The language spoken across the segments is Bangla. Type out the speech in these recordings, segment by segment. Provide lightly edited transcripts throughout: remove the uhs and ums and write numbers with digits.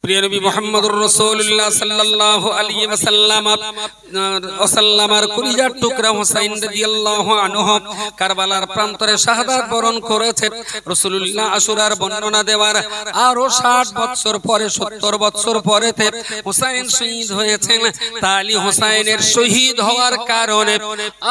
প্রিয় নবী মুহাম্মদুর রাসূলুল্লাহ সাল্লাল্লাহু আলাইহি ওয়াসাল্লামের কলিজার টুকরা হুসাইন রাদিয়াল্লাহু আনহু কারবালার প্রান্তরে শাহাদাত বরণ করেছেন। রাসূলুল্লাহ আশুরার বর্ণনা দেওয়ার আরো 60 বছর পরে 70 বছর পরেতে হুসাইন শহীদ হয়েছেন। তাহলে হুসাইনের শহীদ হওয়ার কারণে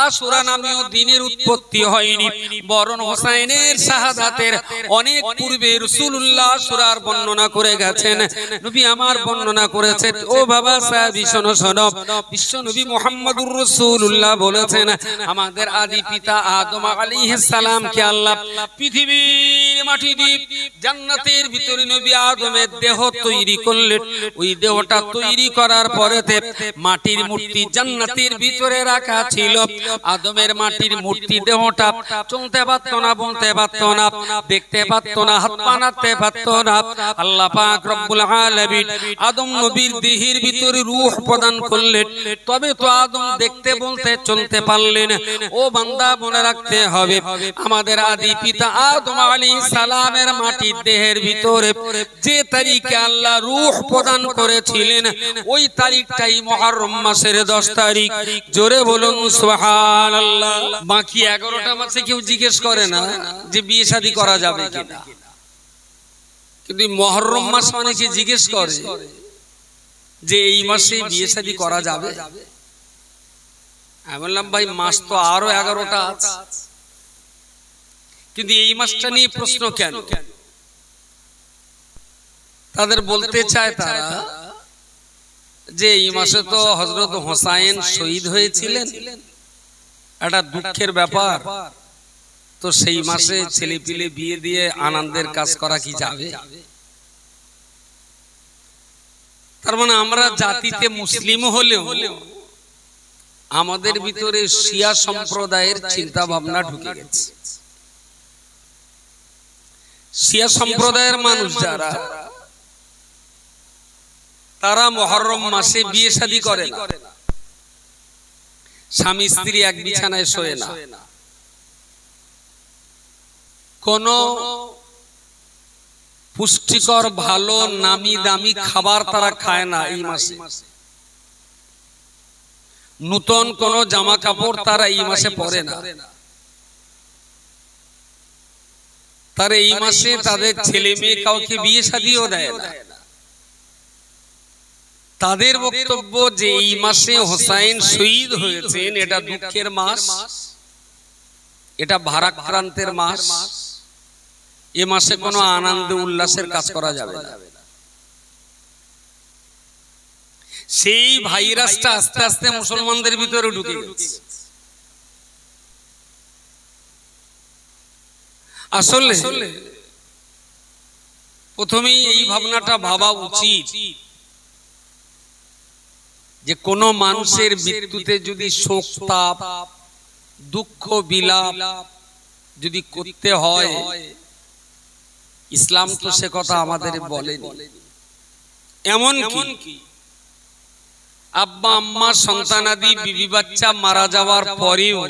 আশুরা নামীয় দিনের উৎপত্তি হয়নি, বরং হুসাইনের শাহাদাতের অনেক পূর্বে রাসূলুল্লাহ আশুরার বর্ণনা করে গেছেন। নবী আমার বর্ণনা করেছেন, ও বাবা সাহাবী শোনো শোনো, বিশ্ব নবী মুহাম্মদুর রাসূলুল্লাহ বলেছেন, আমাদের আদি পিতা আদম আলাইহিস সালামকে আল্লাহ পৃথিবীর মাটি দিয়ে জান্নাতের ভিতরে নবী আদমের দেহ তৈরি করলেন। ওই দেহটা তৈরি করার পরেতে মাটির মূর্তি জান্নাতের ভিতরে রাখা ছিল। আদমের মাটির মূর্তি দেহটা চলতে পারত না, বলতে পারত না, দেখতে পারত না, হাত পা নাড়তে পারত না। আল্লাহ পাক রব্বুল আলামিন আদম নবীর দেহের ভিতরে রূহ প্রদান করলেন, তবে তো আদম দেখতে বলতে চলতে পারলেন। ও বান্দা, মনে রাখতে হবে, আমাদের আদি পিতা আদম আলাইহিস সালামের মাটির দেহের ভিতরে যে তারিখে আল্লাহ রূহ প্রদান করেছিলেন, ওই তারিখটাই মুহররম মাসের 10 তারিখ। জোরে বলুন সুবহানাল্লাহ। বাকি 11টা মাসে কেউ জিজ্ঞেস করে না যে বিয়ে শাদী করা যাবে কিনা, কিন্তু মুহররম মাস অনেকে জিজ্ঞেস করে যে এই মাসে বিয়ে শাদী করা যাবে। আমি বললাম, ভাই মাস তো আরো 11টা আছে, কিন্তু এই মাসটা নিয়ে প্রশ্ন কেন? তাদের বলতে চায় তারা যে এই মাসে তো হযরত হুসাইন শহীদ হয়েছিলেন, এটা দুঃখের ব্যাপার, তো সেই মাসে ছেলে পিলে বিয়ে দিয়ে আনন্দের কাজ করা কি যাবে? তার মানে আমরা জাতিতে মুসলিম হলেও আমাদের ভিতরে শিয়া সম্প্রদায়ের চিন্তা ভাবনা ঢুকে গেছে। শিয়া সম্প্রদায়ের মানুষ যারা, তারা মুহররম মাসে বিয়ে শাদী করে না, স্বামী স্ত্রী এক বিছানায় শোয় না, কোন পুষ্টিকর ভালো নামি দামি খাবার তারা খায় না এই মাসে, নতুন কোন জামা কাপড় তারা এই মাসে পরে না, তারা এই মাসে তাদের ছেলে মেয়ে কাউকে বিয়ে শাদীও দেয় না। তাদের বক্তব্য যে এই মাসে হুসাইন শহীদ হয়েছেন, এটা দুঃখের মাস, এটা ভারাক্রান্তের মাস, এ মাসে কোনো আনন্দ উল্লাসের কাজ করা যাবে না। সেই ভাইরাসটা আস্তে আস্তে মুসলমানদের ভিতরে ঢুকে গেছে। আসলে প্রথমেই এই ভাবনাটা ভাবা উচিত যে কোন মানুষের মৃত্যুতে যদি শোক তাপ দুঃখ বিলাপ যদি করতে হয়, ইসলাম তো সে কথা আমাদের বলেনি। এমনকি আব্বা আম্মা সন্তানাদি বিবি বাচ্চা মারা যাওয়ার পরেও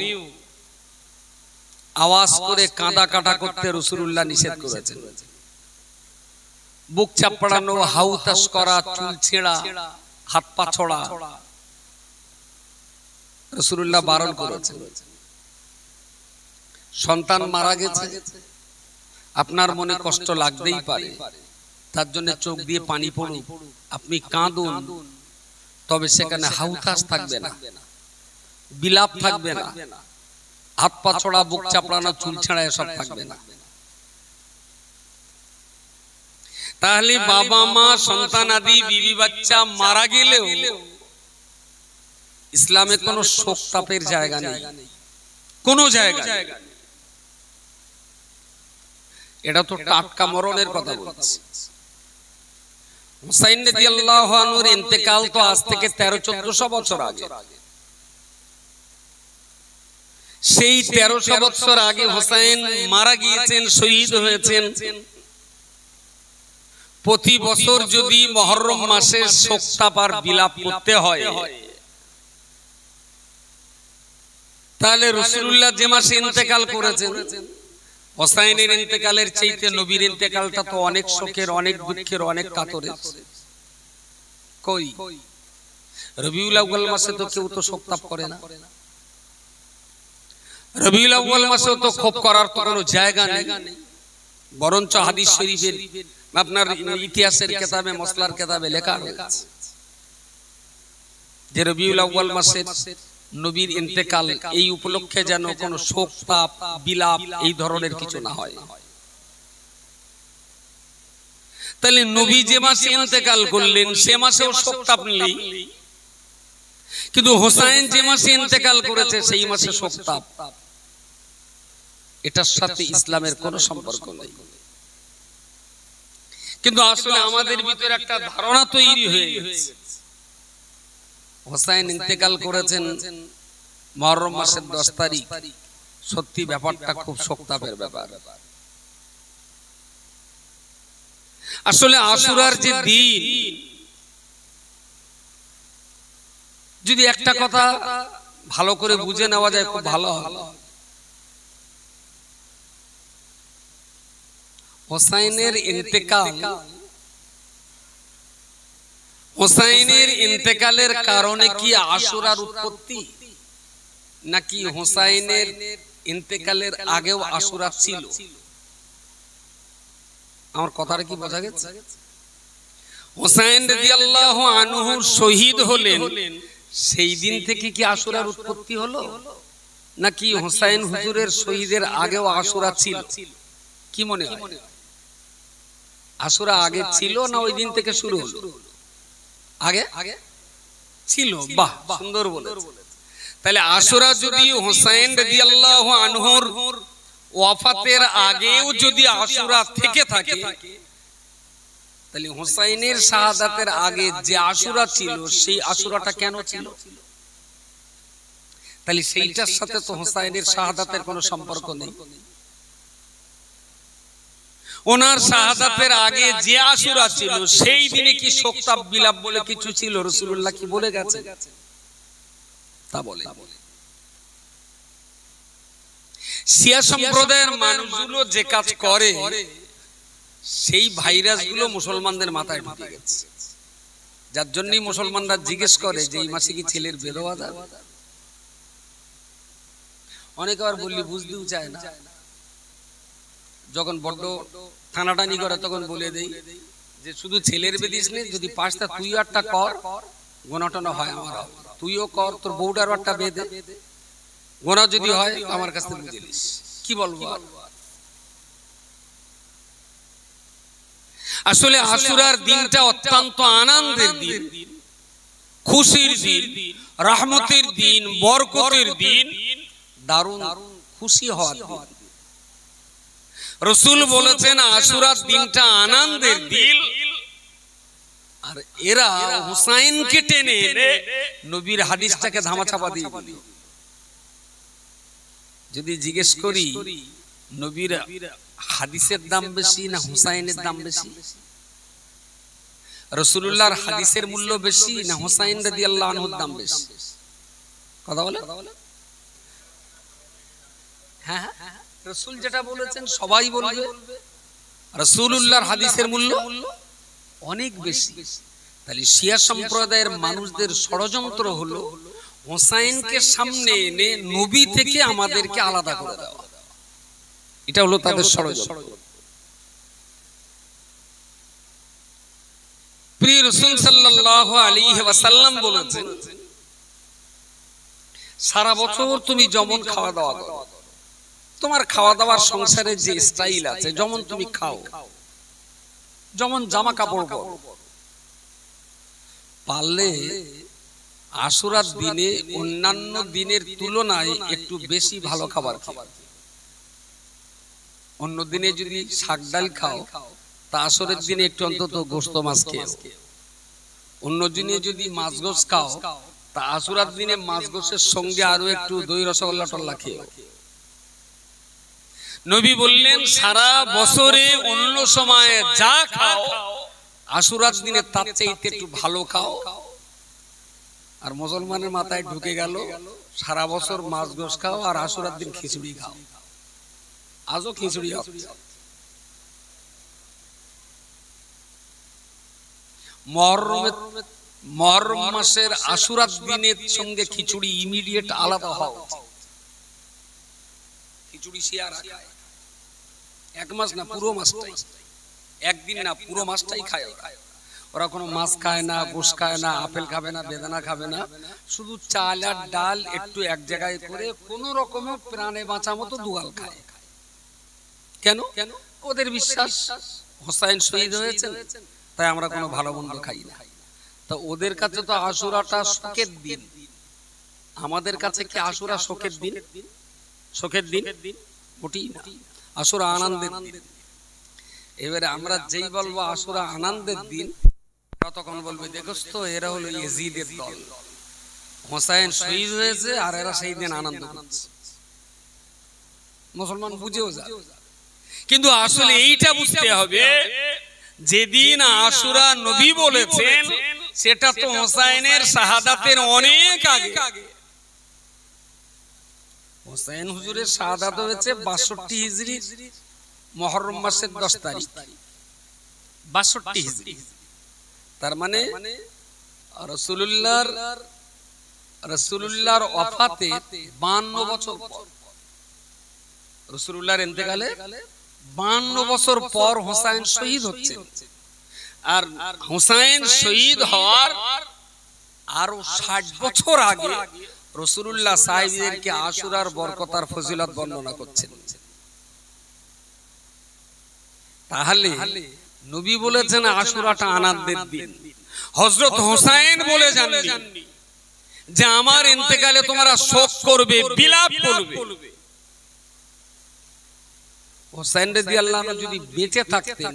আওয়াজ করে কাঁদা কাটা করতে রাসূলুল্লাহ নিষেধ করেছেন। বুক চাপড়ানো, হাউতাস করা, চুল ছেঁড়া, হাত পা ছড়া রাসূলুল্লাহ বারণ করেছেন। সন্তান মারা গেছে, আপনার মনে কষ্ট লাগতেই পারে, তার জন্য চোখ দিয়ে পানি পড়ুক, আপনি কাঁদুন, তবে সেখানে হাউতাস থাকবে না, বিলাপ থাকবে না, হাত পা ছড়া, বুক চাপড়ানো, চুল ছেঁড়া এসব থাকবে না। তাহলে বাবা মা সন্তান আদি বিবি বাচ্চা মারা গেলেও ইসলামে কোনো শোক তাপের জায়গা নেই, কোনো জায়গা নেই। এটা তো টাটকা মরণের কথা বলছি। হুসাইন রাদিয়াল্লাহু আনহুর ইন্তেকাল তো আজ থেকে 1300-1400 বছর আগে। সেই 1300 বছর আগে হুসাইন মারা গিয়েছেন, শহীদ হয়েছেন। প্রতি বছর যদি মুহররম মাসে শোক তাপ আর বিলাপ করতে হয়, তাহলে রাসূলুল্লাহ যে মাসে ইন্তেকাল করেছেন, হুসাইনের ইন্তেকালের চাইতে নবীর ইন্তেকালটা তো অনেক শোকের, অনেক দুঃখের, অনেক কাতরের। কই রবিউল আউয়াল মাসে তো কেউ তো শোক তাপ করে না, রবিউল আউয়াল মাসে তো ক্ষোভ করার তো কোনো জায়গা নেই। বরঞ্চ হাদিস শরীফের আপনার ইতিহাসের কিতাবে মসলার কিতাবে লেখা রয়েছে যে রবিউল আউয়াল মাসের নবীর ইন্তেকাল এই উপলক্ষে যেন কোনো শোক তাপ বিলাপ এই ধরনের কিছু না হয়। তাহলে নবী যে মাসে ইন্তেকাল করলেন সে মাসেও শোক তাপ নেই, কিন্তু হোসাইন যে মাসে ইন্তেকাল করেছে সেই মাসে শোক তাপ, এটার সাথে ইসলামের কোনো সম্পর্ক নেই। কিন্তু আসলে আমাদের ভিতরে একটা ধারণা তৈরি হয়ে গেছে হোসাইন ইন্তেকাল করেছেন মুহররম মাসের 10 তারিখ, সত্যি ব্যাপারটা খুব শোকতাপের ব্যাপার। আসলে আশুরার যে দিন, যদি একটা কথা ভালো করে বুঝে নেওয়া যায় খুব ভালো হয়। হোসাইনের ইন্তেকালের কারণে কি আশুরার উৎপত্তি, নাকি হোসাইনের ইন্তেকালের আগেও আশুরা ছিল? আমার কথাটা কি বোঝা গেছে? হোসাইন রাদিয়াল্লাহু আনহু শহীদ হলেন সেই দিন থেকে কি আশুরার উৎপত্তি হলো, নাকি হোসাইন হুজুরের শহীদের আগেও আশুরা ছিল? কি মনে হয়, আশুরা আগে ছিল না ওই দিন থেকে শুরু হলো? আগে ছিল। বাহ, সুন্দর বলেছে। তাহলে আশুরা যদি হোসাইন রাদিয়াল্লাহু আনহুর ওয়াফাতের আগেও যদি আশুরা থেকে থাকে, তাহলে হোসাইনের শাহাদাতের আগে যে আশুরা ছিল সেই আশুরাটা কেন ছিল? তাহলে সেইটার সাথে তো হোসাইনের শাহাদাতের কোনো সম্পর্ক নেই। ওনার শাহাদাতের আগে যে আশুরা ছিল সেই দিনে কি শোকতাপ বিলাপ বলে কিছু ছিল? রাসূলুল্লাহ কি বলে গেছে? তা বলে। শিয়া সম্প্রদায়ের মানুষগুলো যে কাজ করে সেই ভাইরাসগুলো মুসলমানদের মাথায় ঢুকে গেছে, যার জন্যই মুসলমানরা জিজ্ঞেস করে যে এই মাসে কি ছেলের বেদোয়া যাবে? অনেকে আবার বললি বুঝতেও চায় না, যখন বড্ড টানাটানি করে তখন বলে দেই যে শুধু ছেলের বেদিস নেই, যদি পাঁচটা তুই আটটা কর, গোনাটনা হয় আমার, তুইও কর, তোর বউটার আটটা বেঁধে গোনা যদি হয় আমার কাছ থেকে বুঝে নিস। কি বলবো? আসলে আশুরার দিনটা অত্যন্ত আনন্দের দিন, খুশির দিন, রহমতের দিন, বরকতের দিন, দারুণ খুশি হওয়ার দিন। রাসূল বলেছেন আশুরার দিনটা আনন্দের দিন, আর এরা হুসাইনকে টেনে এনে নবীর হাদিসটাকে ধামাচাপা দিয়ে দিল। যদি জিজ্ঞেস করি নবীর হাদিসের দাম বেশি না হুসাইনের দাম বেশি? রাসূলুল্লাহর হাদিসের মূল্য বেশি না হুসাইন রাদিয়াল্লাহু আনহুর দাম বেশি? কথা বলে। হ্যাঁ, রাসূল যেটা বলেছেন সবাই বলবে, রাসূলুল্লাহর হাদিসের মূল্য অনেক বেশি। তাহলে শিয়া সম্প্রদায়ের মানুষদের ষড়যন্ত্র হলো হোসাইনকে সামনে এনে নবী থেকে আমাদেরকে আলাদা করে দেওয়া। এটা হলো তাদের ষড়যন্ত্র। প্রিয় রাসূল সাল্লাল্লাহু আলাইহি ওয়াসাল্লাম বলেছেন সারা বছর তুমি যেমন খাওয়া দাওয়া করো, তোমার খাওয়া দাওয়ার সংসারের যে স্টাইল আছে, যেমন তুমি খাও, যেমন জামা কাপড় পরো, পারলে আশুরার দিনে অন্যান্য দিনের তুলনায় একটু বেশি ভালো খাবার খাও। অন্য দিনে যদি শাক ডাল খাও, তা আসরের দিনে একটু অন্তত গোশত মাছ খেও। অন্য দিনে যদি মাছ গোশ খাও, তা আশুরার দিনে মাছ গোশের সঙ্গে আরো একটু দই রসগোল্লা টল্লা খেও। নবী বললেন সারা বছরে অন্য সময়ে যা খাও, আশুরার দিনে তার চাইতে একটু ভালো খাও। আর মুসলমানের মাথায় ঢুকে গেল সারা বছর মাছ গোশ খাও আর আশুরার দিন খিচুড়ি খাও। আজও খিচুড়ি হচ্ছে। মুহররম মাসের আশুরার দিনের সঙ্গে খিচুড়ি ইমিডিয়েট আলাদা হওয়া উচিত। খিচুড়ি শিয়ারা খায় এক মাস না পুরো মাসটাই, একদিন না পুরো মাসটাই খায় ওরা। ওরা কোনো মাছ খায় না, গোশ খায় না, আপেল খাবে না, বেদানা খাবে না, শুধু চাল আর ডাল একটু এক জায়গায় করে কোন রকমে প্রাণে বাঁচা মতো দুয়াল খায়। কেন? ওদের বিশ্বাস হোসাইন শহীদ হয়েছেন, তাই আমরা কোনো ভালো মন্দ খাই না। তা ওদের কাছে তো আশুরাটা শোকের দিন, আমাদের কাছে কি আশুরা শোকের দিন? শোকের দিন মোটেই না, আশুরা আনন্দের দিন। এবারে আমরা যেই বলবো আশুরা আনন্দের দিন, তখন বলবে দেখোস তো এরা হলো ইয়াজিদের দল, হোসাইন শহীদ হয়েছে আর এরা সেই দিন আনন্দ করছে। মুসলমান বুঝেও যায়, কিন্তু আসলে এইটা বুঝতে হবে যেদিন আশুরা নবী বলেছেন সেটা তো হোসাইনের শাহাদাতের অনেক আগে। হোসাইন হুজুরের শাহাদাত হয়েছে 62 হিজরি মুহররম মাসের 10 তারিখ, 62 হিজরি। তার মানে রাসূলুল্লাহর ওয়াফাতে 52 বছর পর, রাসূলুল্লাহর ইন্তেকালে 52 বছর পর হোসাইন শহীদ হচ্ছে। আর হোসাইন শহীদ হওয়ার আরো 60 বছর আগে রাসূলুল্লাহ সাহাবীদেরকে আশুরার বরকত আর ফজিলত বর্ণনা করছেন। তাহলে নবী বলেছেন আশুরাটা আনন্দের দিন, হযরত হোসাইন বলে যাননি যে আমার ইন্তেকালে তোমরা শোক করবে, বিলাপ করবে। হোসাইন রাদিয়াল্লাহু আনহু যদি বেঁচে থাকতেন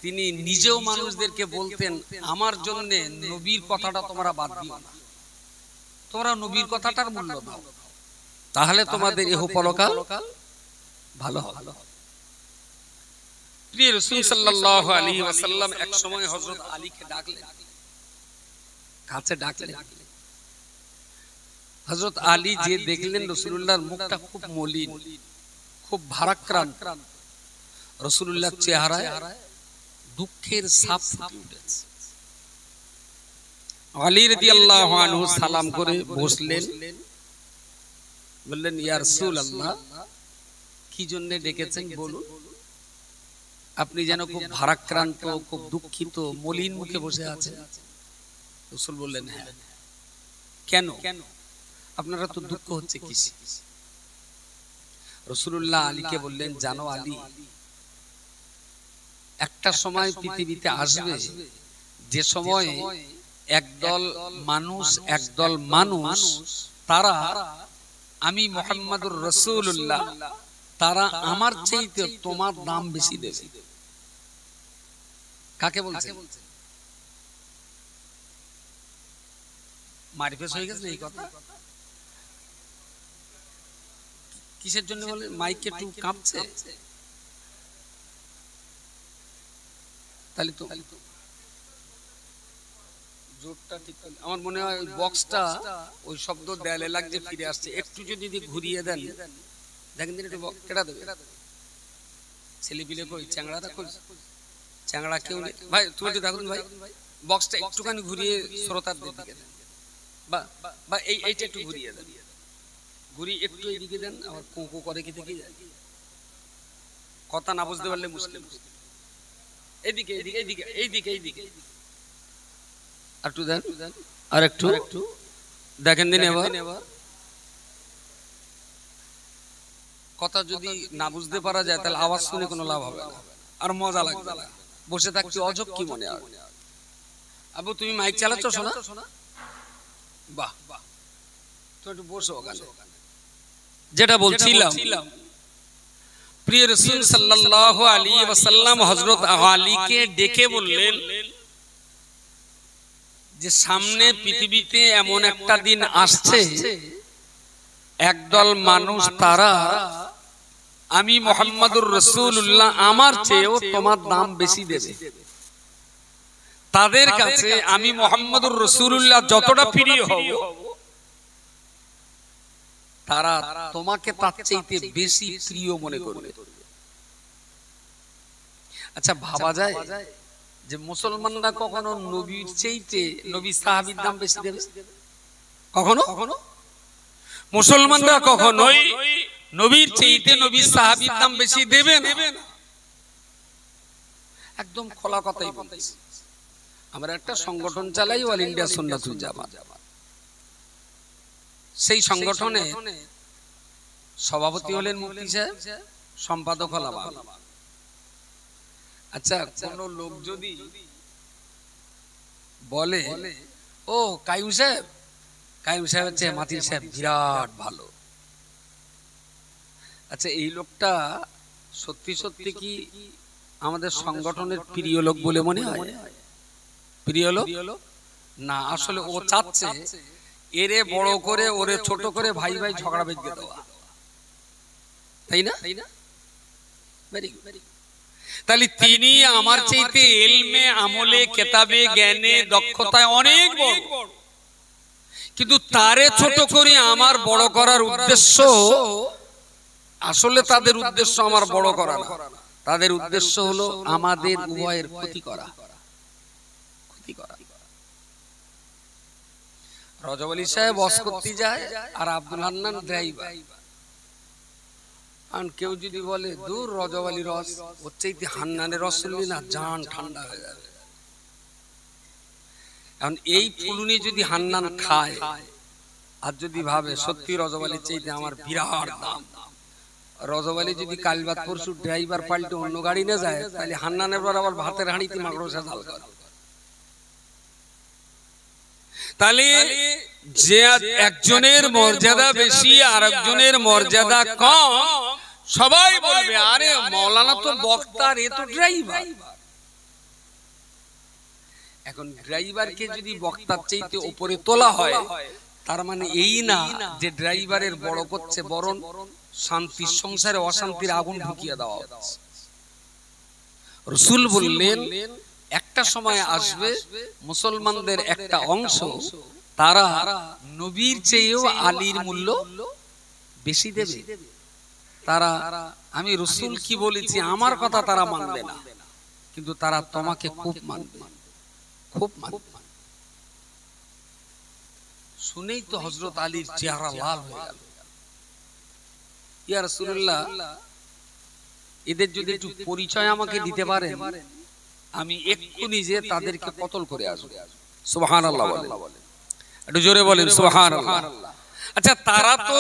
তিনি নিজেও মানুষদেরকে বলতেন আমার জন্য নবীর কথাটা তোমরা বাদ দিও না, তোমরা নবীর কথাটার মূল্য দাও, তাহলে তোমাদের ইহপরকাল ভালো হবে। প্রিয় রাসূল সাল্লাল্লাহু আলাইহি ওয়াসাল্লাম এক সময় হযরত আলীকে ডাকলেন, কাছে ডাকলেন। হযরত আলী যে দেখলেন রাসূলুল্লাহর মুখটা খুব মলিন, খুব ভারাক্রান্ত, রাসূলুল্লাহর চেহারায় দুঃখের ছাপ ফুটে উঠেছে। আলী রাদিয়াল্লাহু আনহু সালাম করে বসলেন, বললেন ইয়া রাসূলুল্লাহ কি জন্য ডেকেছেন বলুন। আপনি যেন খুব ভারাক্রান্ত, খুব দুঃখিত, মলিন মুখে বসে আছেন। রাসূল বললেন হ্যাঁ। কেন? আপনারা তো দুঃখ হচ্ছে কিসে? রাসূলুল্লাহ আলীকে বললেন জানো আলী, একটা সময় পৃথিবীতে আসবে যে সময় একদল মানুষ তারা আমি মুহাম্মাদুর রাসূলুল্লাহ, তারা আমার চাইতে তোমার দাম বেশি দেবে। কাকে বলছেন? মারিফেস হয়ে গেছে এই কথা? কিসের জন্য বলে? মাইকে একটু কাঁপছে, তাহলে তো জোরটা ঠিক। আমার মনে হয় ওই বক্সটা ওই শব্দ দেয়ালে লাগছে, ফিরে আসছে। একটু যদি ঘুরিয়ে দেন, দেখেন দিন একটু কেটা দেবে। ছেলে পিলে কই, চ্যাংড়াটা কই? চ্যাংড়া কেউ নেই ভাই, তুমি একটু দেখুন ভাই, বক্সটা একটুখানি ঘুরিয়ে শ্রোতার দিকে দেন, বা এইটা একটু ঘুরিয়ে দেন, ঘুরিয়ে একটু এইদিকে দেন। আবার কোঁকো করে কি দেখি যায়, কথা না বুঝতে পারলে মুশকিল। এইদিকে এইদিকে এইদিকে এইদিকে এইদিকে একটু দেন, আর একটু দেখেন দিন। এবার কথা যদি না বুঝতে পারা যায় তাহলে আওয়াজ শুনে কোনো লাভ হবে না, আর মজা লাগবে না। বসে থাকছি অজব কি মনে হয়। আবু তুমি মাইক চালাচ্ছ শোনা? বাহ বাহ, তো একটু বসো ওখানে। যেটা বলছিলাম, প্রিয় রাসূল সাল্লাল্লাহু আলাইহি ওয়াসাল্লাম হযরত আলীকে ডেকে বললেন যে সামনে পৃথিবীতে এমন একটা দিন আসছে একদল মানুষ তারা আমি মুহাম্মাদুর রাসূলুল্লাহ আমার চেয়েও তোমার দাম বেশি দেবে। তাদের কাছে আমি মুহাম্মাদুর রাসূলুল্লাহ যতটা প্রিয় হব, তারা তোমাকে তার চাইতে বেশি প্রিয় মনে করবে। আচ্ছা ভাবা যায় যে মুসলমানরা কখনো নবীর চাইতে নবী সাহাবীর দাম বেশি দেবে? কখনো মুসলমানরা কখনোই নবীর চাইতে নবী সাহাবীর দাম বেশি দেবে না। একদম খোলা কথাই বলছি। আমরা একটা সংগঠন চালাই, অল ইন্ডিয়া সুন্নাতুল জামাত। সেই সংগঠনে সভাপতি হলেন মুফতি সাহেব, সম্পাদক হলাম আমি। আচ্ছা, কোন লোক যদি বলে ও কাইম সাহেব হচ্ছে মাতির সাহেব বিরাট ভালো, আচ্ছা এই লোকটা সত্যি সত্যি কি আমাদের সংগঠনের প্রিয় লোক বলে মনে হয়? প্রিয় লোক না, আসলে ও চাচ্ছে এরে বড় করে ওরে ছোট করে ভাই ভাই ঝগড়া বেঁধে দেওয়া, তাই না? Very good. তাহলে তিনি আমার চাইতে ইলমে, আমলে, কিতাবে, জ্ঞানে, দক্ষতায় অনেক বড়, কিন্তু তারে ছোট করে আমার বড় করার উদ্দেশ্য, আসলে তাদের উদ্দেশ্য আমার বড় করা না, তাদের উদ্দেশ্য হলো আমাদের উভয়ের ক্ষতি করা। রজব আলী সাহেব বস করতে যায় আর আব্দুল হান্নান ড্রাইভার। আর কেউ যদি বলে দূর রজব আলী রস, ওর চাইতে হান্নানের রস শুনলি না জান ঠান্ডা হয়ে যাবে। এখন এই ফুলুনি যদি হান্নান খায় আর যদি ভাবে সত্যি রজব আলীর চাইতে আমার বিরাট দাম, রজব আলী যদি কাল বাদ পরশু ড্রাইভার পাল্টে অন্য গাড়ি না যায়, তাহলে হান্নানের পর আবার ভাতের হাঁড়িতে মাকড়সা ঝাল করে। তাহলে যে একজনের মর্যাদা বেশি আর একজনের মর্যাদা কম, সবাই বলবে আরে মৌলানা তো বক্তা, এ তো ড্রাইভার। এখন ড্রাইভারকে যদি বক্তার চাইতে উপরে তোলা হয়, তার মানে এই না যে ড্রাইভারের বড় করছে, বরং শান্তির সংসারে অশান্তির আগুন ঢুকিয়ে দেওয়া হচ্ছে। রাসূল বললেন একটা সময় আসবে মুসলমানদের একটা অংশ তারা নবীর চেয়েও আলীর মূল্য বেশি দেবে। তারা, আমি রাসূল কি বলেছি আমার কথা তারা মানবে না, কিন্তু তারা তোমাকে খুব মানবে, খুব মানবে। শুনেই তো হযরত আলীর চেহারা লাল হয়ে গেল। ইয়া রাসূলুল্লাহ, এদের যদি একটু পরিচয় আমাকে দিতে পারেন, আমি এক্ষুনি যে তাদেরকে কতল করে আসবো। সুবহানাল্লাহ বলেন, একটু জোরে বলেন সুবহানাল্লাহ। আচ্ছা, তারা তো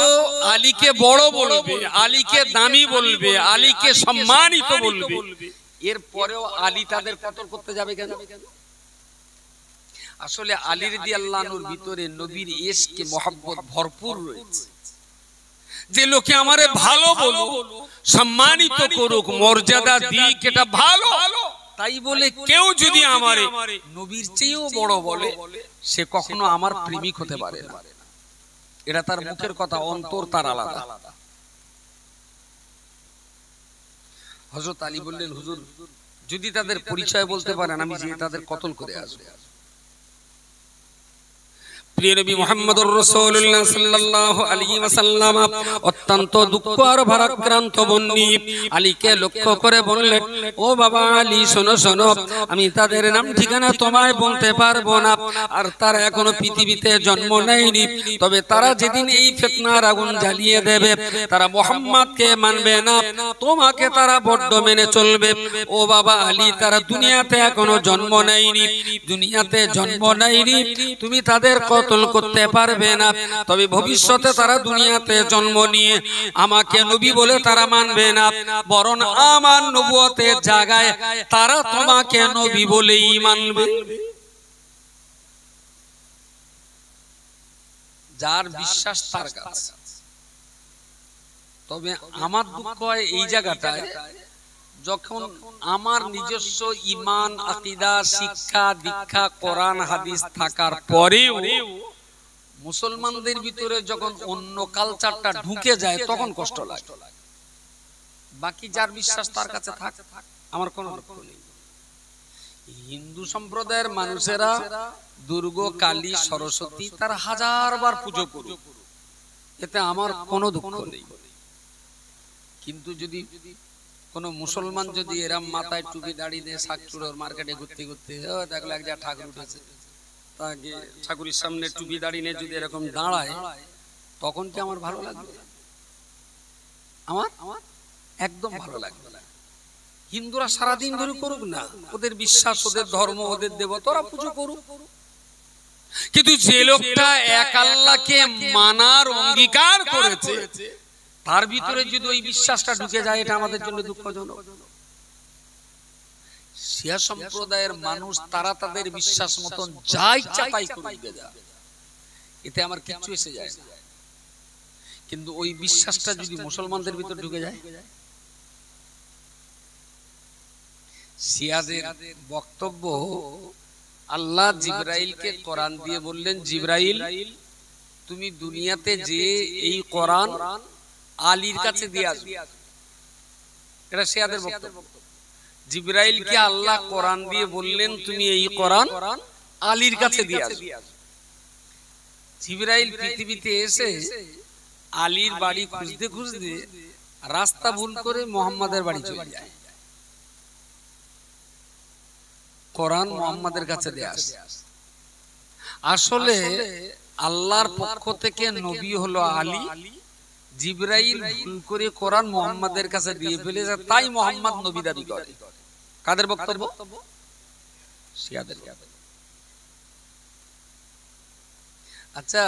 আলীকে বড় বলবে, আলীকে দামি বলবে, আলীকে সম্মানিত বলবে, এরপরেও আলী তাদের কতল করতে যাবে কেন? আসলে আলী রাদিয়াল্লাহু আনহুর ভিতরে নবীর ইশকে মহব্বত ভরপুর রয়েছে। যে লোকে আমারে ভালো বলো, সম্মানিত করুক, মর্যাদা দিক, এটা ভালো। তাই বলে কেউ যদি আমারে নবীর চেয়েও বড় বলে, সে কখনো আমার প্রেমিক হতে পারে না। এটা তার মুখের কথা, অন্তর তার আলাদা। হযরত আলী বললেন, হুজুর যদি তাদের পরিচয় বলতে পারেন, আমি যে তাদের কতল করে আসবো। প্রিয় নবী মুহাম্মদুর রাসূলুল্লাহ সাল্লাল্লাহু আলাইহি ওয়াসাল্লাম অত্যন্ত দুঃখ আর ভারাক্রান্ত বন্নি আলীকে লক্ষ্য করে বললেন, ও বাবা আলী, শোনো শোনো, আমি তাদের নাম ঠিকানা তোমায় বলতে পারবো না, আর তারা এখনো পৃথিবীতে জন্ম নেয়নি। তবে তারা যেদিন এই ফিতনার আগুন জ্বালিয়ে দেবে, তারা মুহাম্মদকে মানবে না, তোমাকে তারা বড্ড মেনে চলবে। ও বাবা আলী, তারা দুনিয়াতে এখনো জন্ম নেয়নি, দুনিয়াতে জন্ম নেয়নি, তুমি তাদের কতল করতে পারবে না। তবে ভবিষ্যতে তারা দুনিয়াতে জন্ম নিয়ে আমাকে নবী বলে তারা মানবে না, বরং আমার নবুয়তের জায়গায় তারা তোমাকে নবী বলেই মানবে। যার বিশ্বাস তার কাছে। তবে আমার দুঃখ হয় এই জায়গাটায়, যখন আমার নিজস্ব ঈমান, আকীদা, শিক্ষা দীক্ষা, কোরআন হাদিস থাকার পরেও মুসলমানদের ভিতরে যখন অন্য কালচারটা ঢুকে যায়, তখন কষ্ট লাগে। বাকি যার বিশ্বাস তার কাছে থাক, আমার কোনো দুঃখ নেই। হিন্দু সম্প্রদায়ের মানুষেরা দুর্গা, কালী, সরস্বতী তার হাজারবার পুজো করুক, এতে আমার কোনো দুঃখ নেই। কিন্তু যদি কোন মুসলমান যদি এরম মাথায় টুপি দাড়ি দিয়ে শাকচুড়োর মার্কেটে ঘুরতে ঘুরতে দেখলো এক জায়গায় ঠাকুর উঠেছে, তাকে ঠাকুরের সামনে টুপি দাড়ি নিয়ে যদি এরকম দাঁড়ায়, তখন কি আমার ভালো লাগবে? আমার একদম ভালো লাগবে না। হিন্দুরা সারাদিন ধরে করুক না, ওদের বিশ্বাস, ওদের ধর্ম, ওদের দেবতারা পুজো করুক, কিন্তু যে লোকটা এক আল্লাহকে মানার অঙ্গীকার করেছে তার ভিতরে যদি ওই বিশ্বাসটা ঢুকে যায়, এটা আমাদের জন্য দুঃখজনক। শিয়া সম্প্রদায়ের মানুষ তারা তাদের বিশ্বাস মতন যা ইচ্ছা তাই করবে, এতে আমার কিচ্ছু এসে যায় না। কিন্তু ওই বিশ্বাসটা যদি মুসলমানদের ভিতর ঢুকে যায়, শিয়াদের বক্তব্য, আল্লাহ জিবরাইলকে কোরআন দিয়ে বললেন, জিবরাইল তুমি দুনিয়াতে যে এই কোরআন আলীর কাছে দিয়ে আসবে। এটা শিয়াদের বক্তব্য। জিবরাইলকে আল্লাহ কোরআন দিয়ে বললেন তুমি এই কোরআন আলীর কাছে দিয়ে আসবে। জিবরাইল পৃথিবীতে এসে আলীর বাড়ি খুঁজতে খুঁজতে রাস্তা ভুল করে মুহাম্মাদের বাড়ি চলে যায়। কোরআন মুহাম্মাদের কাছে দিয়ে আসে। আসলে আল্লাহর পক্ষ থেকে নবী হলো আলী, জিবরাইল ভুল করে কোরআন মুহাম্মাদের কাছে দিয়ে ফেলেছে, তাই মুহাম্মদ নবী দাবি করে। কাদের বক্তব্য? শিয়াদের। আচ্ছা,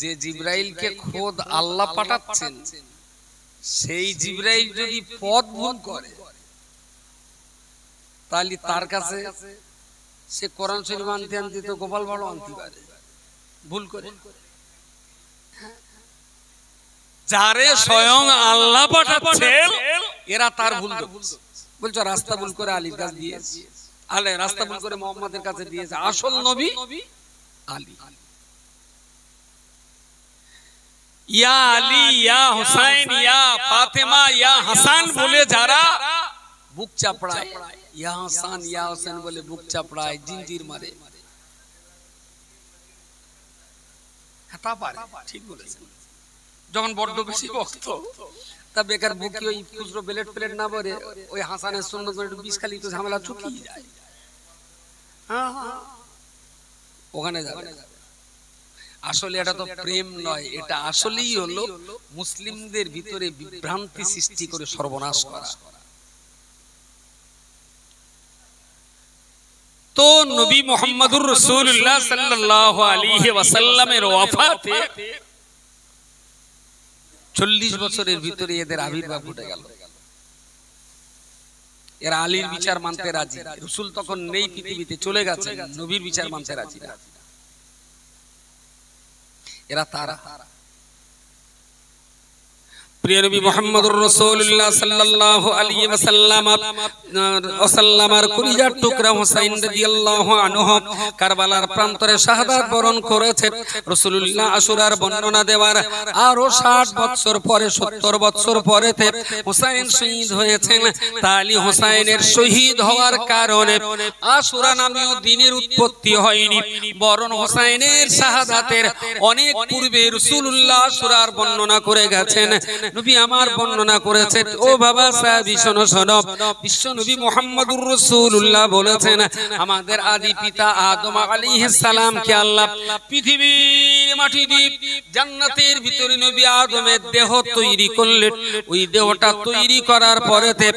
যে জিবরাইলকে খোদ আল্লাহ পাঠাচ্ছেন, সেই জিবরাইল যদি পথ ভুল করে, তাহলে তার কাছে সে কোরআন শরীফ আনতে আনতে তো গোপাল ভাড় আনতে পারে ভুল করে। যারে স্বয়ং আল্লাহ পাঠাচ্ছেন এরা তার ভুল করছে, বলছো রাস্তা ভুল করে আলীর কাছে দিয়েছে, আলে রাস্তা ভুল করে মুহাম্মাদের কাছে দিয়েছে। আসল নবী আলী। ইয়া আলী, ইয়া হুসাইন, ইয়া ফাতেমা, ইয়া হাসান বলে যারা বুক চাপড়ায়, ইয়া হাসান ইয়া হোসেন বলে বুক চাপড়ায়, জিঞ্জির মারে, তা পারে, ঠিক বলেছেন। যখন বড্ড বেশি ভক্ত, তা বেকার বুকে ওই খুচরো প্লেট প্লেট না ভরে ওই হাসানের সুন্নত করে একটু বিষ খালি তো ঝামেলা চুকিয়ে যায়। ওখানে যাবে। আসলে এটা তো প্রেম নয়, এটা আসলেই হলো মুসলিমদের ভিতরে বিভ্রান্তি সৃষ্টি করে সর্বনাশ করা। তো নবী মুহাম্মদুর রাসূলুল্লাহ সাল্লাল্লাহু আলাইহি ওয়াসাল্লামের ওয়াফাতে 40 বছরের ভিতরে এদের আবির্ভাব ঘটে গেল। এরা আলীর বিচার মানতে রাজি। রাসূল তখন নেই পৃথিবীতে, চলে গেছেন, নবীর বিচার মানতে রাজি না। এরা তারা প্রিয় নবী মুহাম্মদুর রাসূলুল্লাহ সাল্লাল্লাহু আলাইহি ওয়াসাল্লামের কলিজার টুকরা হুসাইন রাদিয়াল্লাহু আনহু কারবালার প্রান্তরে শাহাদাত বরণ করেছেন। রাসূলুল্লাহ আশুরার বর্ণনা দেওয়ার আরো 60 বছর পরে, 70 বছর পরেতে হুসাইন শহীদ হয়েছেন। তালি হুসাইনের শহীদ হওয়ার কারণে আশুরা নামীয় দিনের উৎপত্তি হয়নি, বরং হুসাইনের শাহাদাতের অনেক পূর্বে রাসূলুল্লাহ আশুরার বর্ণনা করে গেছেন। নবী আমার বর্ণনা করেছেন, ও বাবা সাহাবী শোনো শোনো, বিশ্ব নবী মুহাম্মদুর রাসূলুল্লাহ বলেছেন, আমাদের আদি পিতা আদম আলাইহিস সালামকে আল্লাহ পৃথিবীর মাটি দিয়ে জান্নাতের ভিতরে নবী আদমের দেহ তৈরি করলেন। ওই দেহটা তৈরি করার পরেতে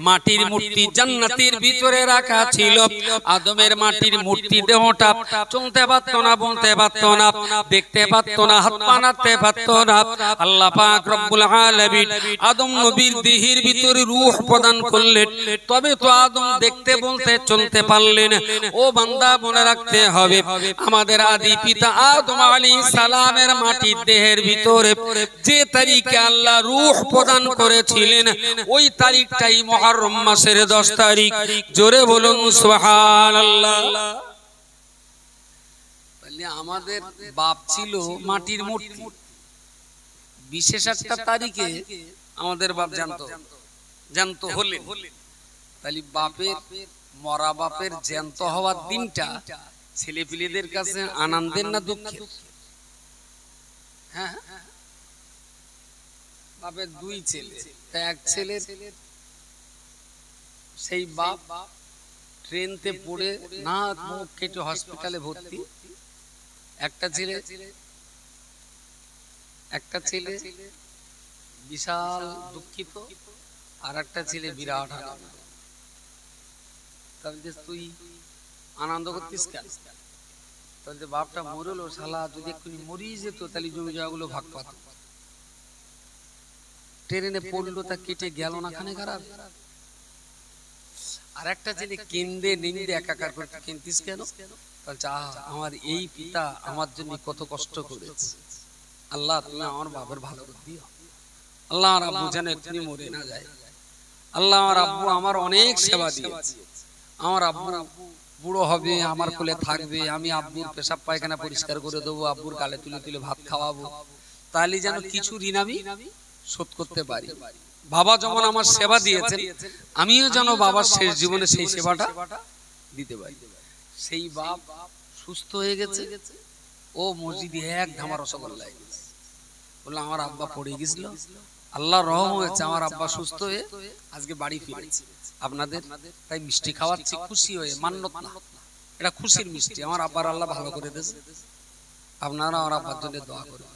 মাটির মূর্তি জান্নাতের ভিতরে রাখা ছিল। আদমের মাটির মূর্তি দেহটা চলতে পারতো না, বলতে পারতো না, দেখতে পারতো না, হাত পা নাড়তে পারতো না। আল্লাহ পাক রব্বুল আলামিন আদম নবীর দেহের ভিতরে রূহ প্রদান করলেন, তবে তো আদম দেখতে, বলতে, চলতে পারলেন। ও বান্দা, মনে রাখতে হবে, আমাদের আদি পিতা আদম আলাইহিস সালামের মাটির দেহের ভিতরে যে তারিখে আল্লাহ রূহ প্রদান করেছিলেন, ওই তারিখটাই মুহররম মাসের 10 তারিখ। জোরে বলুন সুবহানাল্লাহ। তাহলে আমাদের বাপ ছিল মাটির মূর্তি। বিশেষ একটা তারিখে আমাদের বাপ জানতো হলেন। তাহলে বাপের, মরা বাপের জ্যান্ত হওয়ার দিনটা ছেলেপিলেদের কাছে আনন্দের না দুঃখের? হ্যাঁ, বাপের দুই ছেলে, এক ছেলে সেই বাপ ট্রেনতে পড়ে না মুখ কেটে হসপিটালে ভর্তি। একটা ছেলে বিশাল দুঃখিত, আর একটা ছেলে বিরাট আনন্দ। তাহলে তুই আনন্দ করতিস কেন? তাহলে বাপটা মরলো, শালা যদি এক্ষুনি মরিয়ে যেত তাহলে জমি জায়গাগুলো ভাগ পাত। ট্রেনে পড়লো, তা কেটে গেল না, খানে খারাপ। আর একটা ছেলে কেন্দে নিন্দে একাকার করতে, কিনতিস কেন? বলছে আমার এই পিতা আমার জন্য কত কষ্ট করেছে, আল্লাহ তুমি আমার বাবার ভালো করে দিও। আল্লাহ আমার আব্বু যেন এক্ষুনি মরে না যায়। আল্লাহ আমার আব্বু আমার অনেক সেবা দিয়েছে, আমার আব্বু বুড়ো হবে, আমার কোলে থাকবে, আমি আব্বুর পেশাব পায়খানা পরিষ্কার করে দেবো, আব্বুর গালে তুলে তুলে ভাত খাওয়াবো, তাহলে যেন কিছু ঋণ আমি শোধ করতে পারি। বাবা যেমন আমার সেবা দিয়েছেন, আমিও যেন বাবার শেষ জীবনে সেই সেবাটা দিতে পারি। সেই বাপ সুস্থ হয়ে গেছে, ও মসজিদে এক ধামা রসগোল্লা বললো আমার আব্বা পড়ে গেছিল, আল্লাহর রহম হয়েছে, আমার আব্বা সুস্থ হয়ে আজকে বাড়ি ফিরেছে। আপনাদের তাই মিষ্টি খাওয়াচ্ছি খুশি হয়ে, মান্যত না, এটা খুশির মিষ্টি। আমার আব্বার আল্লাহ ভালো করে দিয়েছে, আপনারা আমার আব্বার জন্য দোয়া করবেন।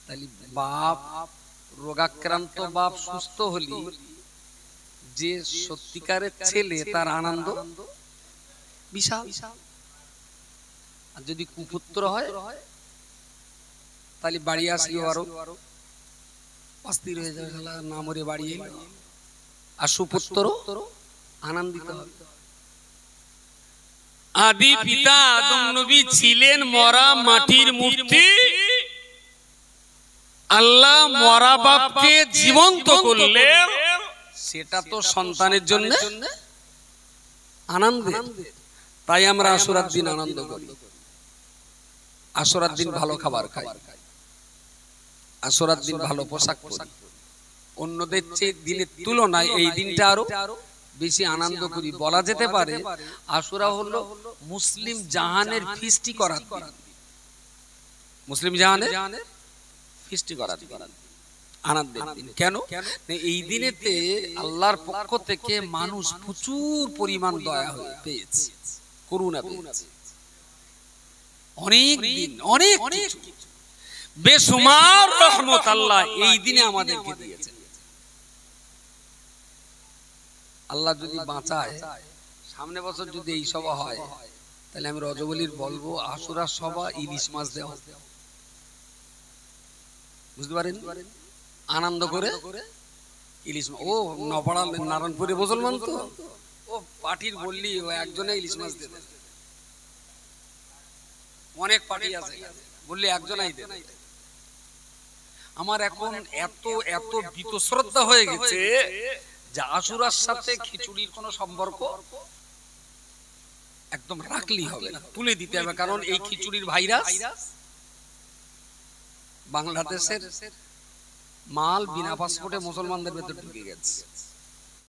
তাহলে বাপ রোগাক্রান্ত বাপ সুস্থ হলি, যে সত্যিকারের ছেলে তার আনন্দ বিশাল। আর যদি কুপুত্র হয় তাহলে বাড়ি আসলে আরো অস্থির হয়ে যাবে, না মরে বাড়ি এলো। আর সুপুত্র আনন্দিত হবে। আদি পিতা আদম নবী ছিলেন মরা মাটির মূর্তি, আল্লাহ মরা বাপকে জীবন্ত করলেন, সেটা তো সন্তানের জন্য আনন্দ। তাই আমরা আশুরার দিন আনন্দ করি, আশুরার দিন ভালো খাবার খাই, আশুরার দিন ভালো পোশাক পরি, অন্যদের চেয়ে দিনের তুলনায় এই দিনটা আরো বেশি আনন্দ করি। বলা যেতে পারে আশুরা হলো মুসলিম জাহানের ফিস্টি করার দিন, মুসলিম জাহানের ফিস্টি করার আনন্দের দিন। কেন? এই দিনেতে আল্লাহর পক্ষ থেকে মানুষ প্রচুর পরিমাণ দয়া পেয়েছে, করুণা পেয়েছে, অনেক দিন অনেক কিছু বেসুমার রহমত আল্লাহ এই দিনে আমাদেরকে দিয়েছেন। আল্লাহ যদি বাঁচায়, সামনে বছর যদি এই সভা হয়, তাহলে আমি রজবলির বলবো আশুরার সভা ইলিশ মাছ দেওয়া, বুঝতে পারেন? আনন্দ করে ইলিশ মাছ। ও নপাড়া নারায়ণপুরে মুসলমান তো, ও পার্টির বললি ও একজনে ইলিশ মাছ দেবে, অনেক পার্টি আছে বললি একজনাই দেবে। আমার এখন এত এত বীতশ্রদ্ধা হয়ে গেছে যে আশুরার সাথে খিচুড়ির কোনো সম্পর্ক একদম রাখলেই হবে না, তুলে দিতে হবে। কারণ এই খিচুড়ির ভাইরাস বাংলাদেশের মাল বিনা পাসপোর্টে মুসলমানদের ভেতর ঢুকে গেছে।